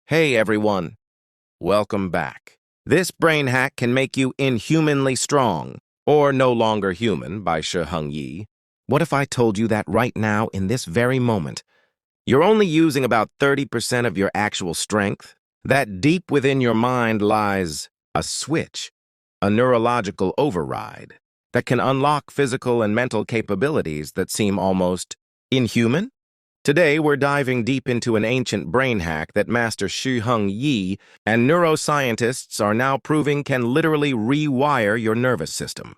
Hey everyone, welcome back. This brain hack can make you inhumanly strong, or no longer human, by Shi Heng Yi. What if I told you that right now, in this very moment, you're only using about 30% of your actual strength? That deep within your mind lies a switch, a neurological override, that can unlock physical and mental capabilities that seem almost inhuman? Today, we're diving deep into an ancient brain hack that Master Shi Heng Yi and neuroscientists are now proving can literally rewire your nervous system.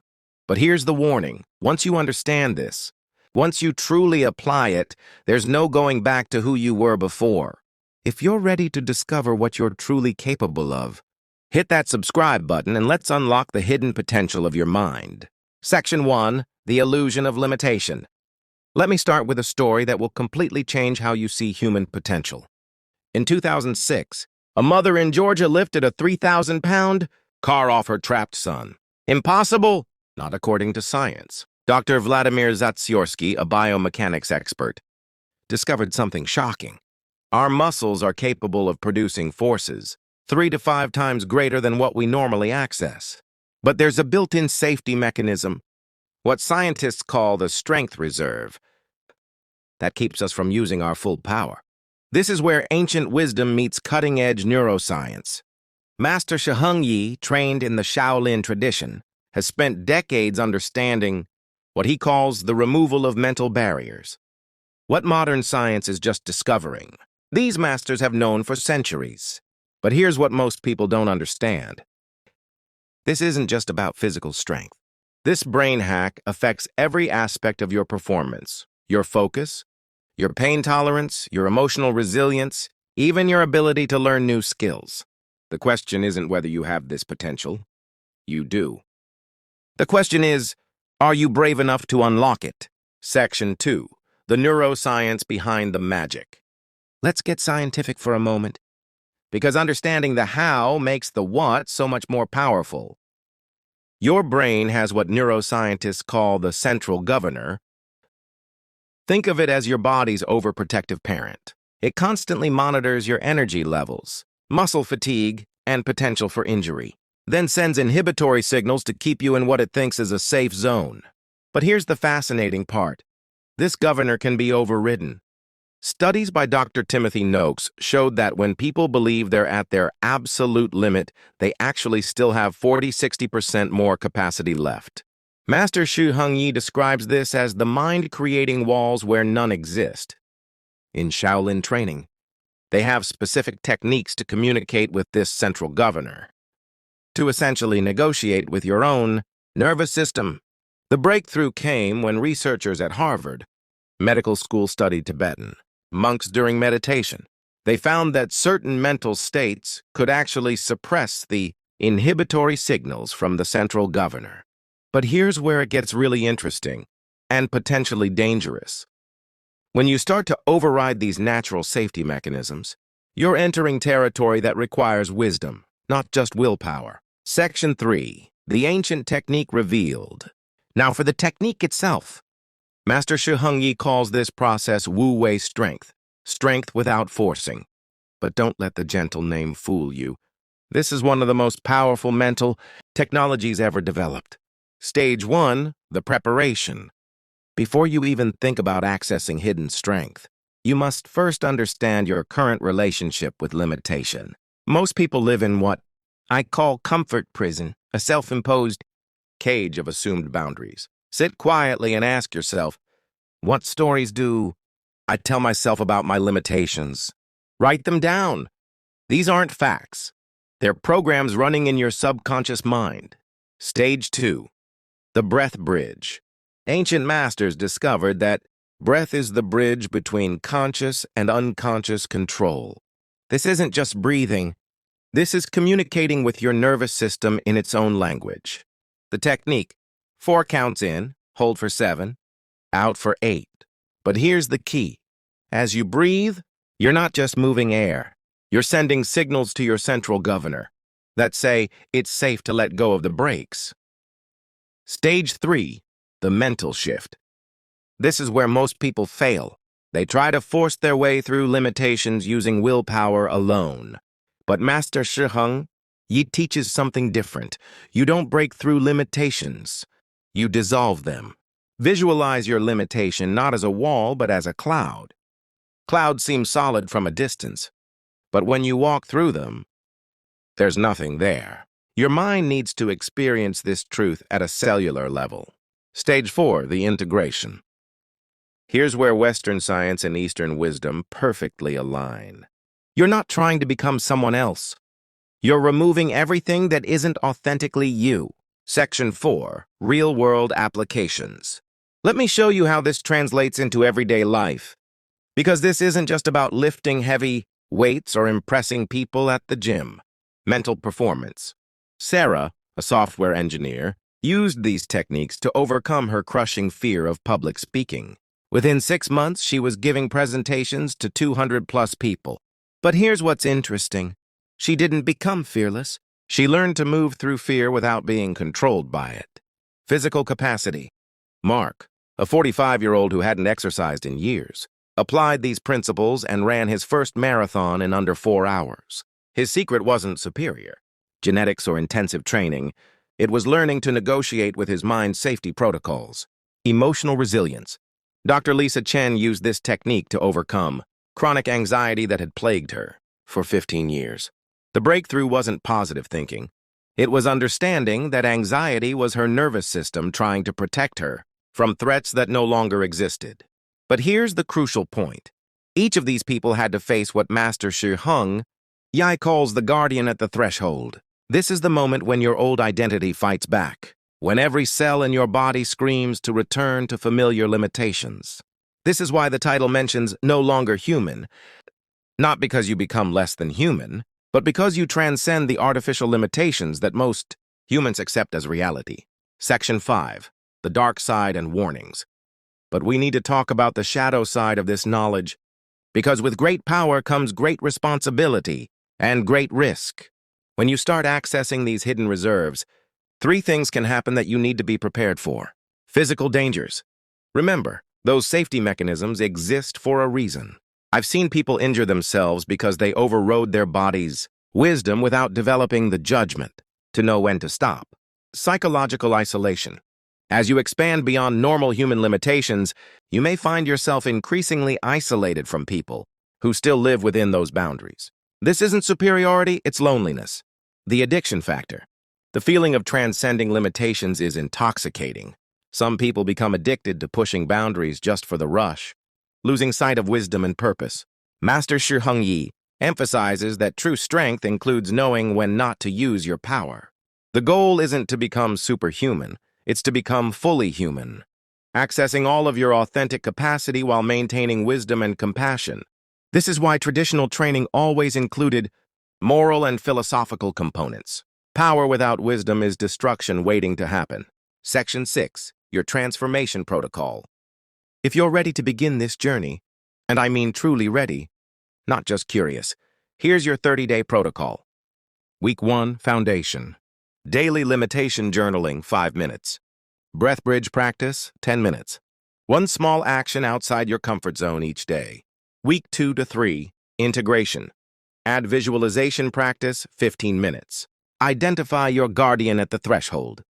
But here's the warning. Once you understand this, once you truly apply it, there's no going back to who you were before. If you're ready to discover what you're truly capable of, hit that subscribe button and let's unlock the hidden potential of your mind. Section 1, The Illusion of Limitation. Let me start with a story that will completely change how you see human potential. In 2006, a mother in Georgia lifted a 3,000-pound car off her trapped son. Impossible? Not according to science. Dr. Vladimir Zatsiorsky, a biomechanics expert, discovered something shocking. Our muscles are capable of producing forces 3 to 5 times greater than what we normally access. But there's a built-in safety mechanism, what scientists call the strength reserve, that keeps us from using our full power. This is where ancient wisdom meets cutting-edge neuroscience. Master Shi Heng Yi, trained in the Shaolin tradition, has spent decades understanding what he calls the removal of mental barriers. What modern science is just discovering, these masters have known for centuries. But here's what most people don't understand. This isn't just about physical strength. This brain hack affects every aspect of your performance, your focus, your pain tolerance, your emotional resilience, even your ability to learn new skills. The question isn't whether you have this potential. You do. The question is, are you brave enough to unlock it? Section 2, The Neuroscience Behind the Magic. Let's get scientific for a moment, because understanding the how makes the what so much more powerful. Your brain has what neuroscientists call the central governor. Think of it as your body's overprotective parent. It constantly monitors your energy levels, muscle fatigue, and potential for injury, then sends inhibitory signals to keep you in what it thinks is a safe zone. But here's the fascinating part. This governor can be overridden. Studies by Dr. Timothy Noakes showed that when people believe they're at their absolute limit, they actually still have 40–60% more capacity left. Master Shi Heng Yi describes this as the mind creating walls where none exist. In Shaolin training, they have specific techniques to communicate with this central governor, to essentially negotiate with your own nervous system. The breakthrough came when researchers at Harvard Medical School studied Tibetan monks during meditation. They found that certain mental states could actually suppress the inhibitory signals from the central governor. But here's where it gets really interesting and potentially dangerous. When you start to override these natural safety mechanisms, you're entering territory that requires wisdom, not just willpower. Section 3, The Ancient Technique Revealed. Now for the technique itself. Master Shi Heng Yi calls this process wu-wei strength, strength without forcing. But don't let the gentle name fool you. This is one of the most powerful mental technologies ever developed. Stage 1, the preparation. Before you even think about accessing hidden strength, you must first understand your current relationship with limitation. Most people live in what I call comfort prison, a self-imposed cage of assumed boundaries. Sit quietly and ask yourself, what stories do I tell myself about my limitations? Write them down. These aren't facts. They're programs running in your subconscious mind. Stage 2, the breath bridge. Ancient masters discovered that breath is the bridge between conscious and unconscious control. This isn't just breathing. This is communicating with your nervous system in its own language. The technique: 4 counts in, hold for 7, out for 8. But here's the key. As you breathe, you're not just moving air. You're sending signals to your central governor that say it's safe to let go of the brakes. Stage 3, the mental shift. This is where most people fail. They try to force their way through limitations using willpower alone. But Master Shi Heng Yi teaches something different. You don't break through limitations. You dissolve them. Visualize your limitation not as a wall, but as a cloud. Clouds seem solid from a distance, but when you walk through them, there's nothing there. Your mind needs to experience this truth at a cellular level. Stage 4, the integration. Here's where Western science and Eastern wisdom perfectly align. You're not trying to become someone else. You're removing everything that isn't authentically you. Section 4, real-world applications. Let me show you how this translates into everyday life. Because this isn't just about lifting heavy weights or impressing people at the gym. Mental performance. Sarah, a software engineer, used these techniques to overcome her crushing fear of public speaking. Within 6 months, she was giving presentations to 200-plus people. But here's what's interesting. She didn't become fearless. She learned to move through fear without being controlled by it. Physical capacity. Mark, a 45-year-old who hadn't exercised in years, applied these principles and ran his first marathon in under 4 hours. His secret wasn't superior genetics or intensive training. It was learning to negotiate with his mind's safety protocols. Emotional resilience. Dr. Lisa Chen used this technique to overcome chronic anxiety that had plagued her for 15 years. The breakthrough wasn't positive thinking. It was understanding that anxiety was her nervous system trying to protect her from threats that no longer existed. But here's the crucial point. Each of these people had to face what Master Shi Heng Yi calls the guardian at the threshold. This is the moment when your old identity fights back, when every cell in your body screams to return to familiar limitations. This is why the title mentions no longer human, not because you become less than human, but because you transcend the artificial limitations that most humans accept as reality. Section 5, the dark side and warnings. But we need to talk about the shadow side of this knowledge, because with great power comes great responsibility and great risk. When you start accessing these hidden reserves, 3 things can happen that you need to be prepared for. Physical dangers. Remember, those safety mechanisms exist for a reason. I've seen people injure themselves because they overrode their body's wisdom without developing the judgment to know when to stop. Psychological isolation. As you expand beyond normal human limitations, you may find yourself increasingly isolated from people who still live within those boundaries. This isn't superiority, it's loneliness. The addiction factor. The feeling of transcending limitations is intoxicating. Some people become addicted to pushing boundaries just for the rush, losing sight of wisdom and purpose. Master Shi Heng Yi emphasizes that true strength includes knowing when not to use your power. The goal isn't to become superhuman, it's to become fully human, accessing all of your authentic capacity while maintaining wisdom and compassion. This is why traditional training always included moral and philosophical components. Power without wisdom is destruction waiting to happen. Section 6, your transformation protocol. If you're ready to begin this journey, and I mean truly ready, not just curious, here's your 30-day protocol. Week 1, foundation. Daily limitation journaling, 5 minutes. Breath bridge practice, 10 minutes. One small action outside your comfort zone each day. Week 2 to 3, integration. Add visualization practice, 15 minutes. Identify your guardian at the threshold.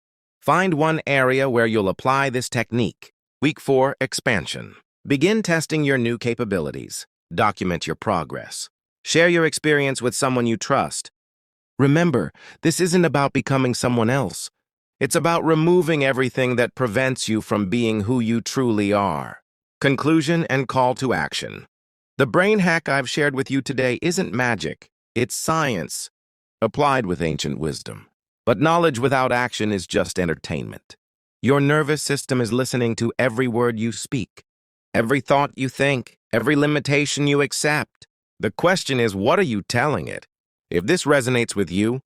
Find one area where you'll apply this technique. Week 4, expansion. Begin testing your new capabilities. Document your progress. Share your experience with someone you trust. Remember, this isn't about becoming someone else. It's about removing everything that prevents you from being who you truly are. Conclusion and call to action. The brain hack I've shared with you today isn't magic. It's science, applied with ancient wisdom. But knowledge without action is just entertainment. Your nervous system is listening to every word you speak, every thought you think, every limitation you accept. The question is, what are you telling it? If this resonates with you,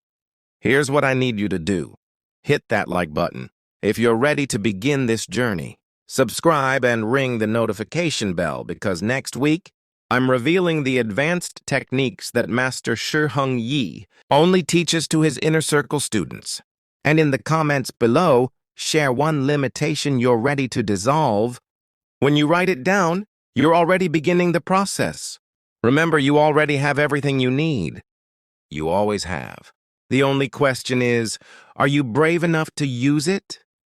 here's what I need you to do. Hit that like button. If you're ready to begin this journey, subscribe and ring the notification bell because next week, I'm revealing the advanced techniques that Master Shi Heng Yi only teaches to his inner circle students. And in the comments below, share one limitation you're ready to dissolve. When you write it down, You're already beginning the process. Remember, you already have everything you need. You always have. The only question is, are you brave enough to use it?